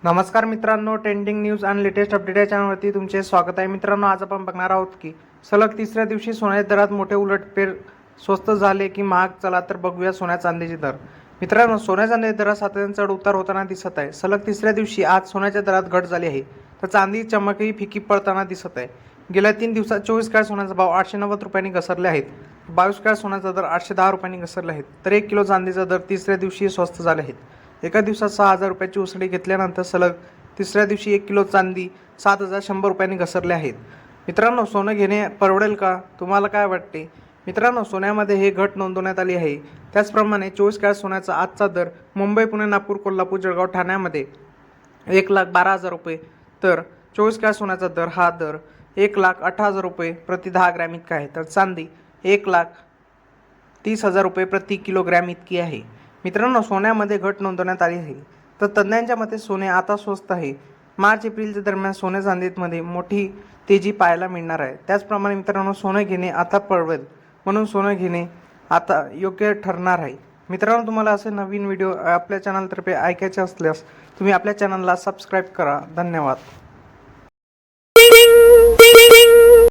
नमस्कार मित्रांनो, trending news आणि लेटेस्ट अपडेट या चॅनलवरती तुमचे स्वागत आहे। मित्रांनो, आज आपण बघणार आहोत की सलग तिसऱ्या दिवशी सोन्याच्या दरात मोठे उलटफेर, स्वस्त झाले की महाग, चला तर बघूया सोन्या चांदीचे दर। मित्रांनो, सोन्या चांदीच्या दरात सातत्याने चढ उतार होताना दिसत आहे। सलग तिसऱ्या दिवशी आज सोन्याच्या दरात घट झाली आहे, तर चांदी चमकही फिकी पडताना दिसत आहे। गेल्या 3 दिवसात 24 कॅरेट सोन्याचा भाव 890 रुपयांनी घसरले आहेत, 22 कॅरेट सोन्याचा दर 810 रुपयांनी घसरले आहेत, तर 1 किलो चांदीचा दर तिसऱ्या दिवशी स्वस्त झाले आहेत। एका दिवसात 6,000 रुपयाची उसळी घेतल्यानंतर सलग तिसऱ्या दिवशी 1 किलो चांदी 7,100 रुपयांनी घसरले आहेत। मित्रांनो, सोनं घेणे परवडेल का? तुम्हाला काय वाटते? मित्रांनो, सोन्यामध्ये हे घट नोंदवण्यात आली आहे। त्याचप्रमाणे 24 कॅरेट सोन्याचा आजचा दर मुंबई, पुणे, नागपूर, कोल्हापूर, जळगाव, ठाण्यामध्ये 1,12,000 रुपये, तर 24 कॅरेट सोन्याचा दर 1,18,000 रुपये प्रति 10 ग्रॅम इतका आहे, तर चांदी 1,30,000 रुपये प्रति किलोग्रॅम इतकी आहे। मित्रांनो, सोन्यामध्ये घट नोंदवण्यात आली आहे, तर तज्ज्ञांच्या मते सोने आता स्वस्त आहे। मार्च एप्रिलच्या दरम्यान सोने चांदीमध्ये मोठी तेजी पाहायला मिळणार आहे। त्याचप्रमाणे मित्रांनो, सोनं घेणे आता परवडेल, म्हणून सोनं घेणे आता योग्य ठरणार आहे। मित्रांनो, तुम्हाला असे नवीन व्हिडिओ आपल्या चॅनलतर्फे ऐकायचे असल्यास तुम्ही आपल्या चॅनलला सबस्क्राईब करा। धन्यवाद।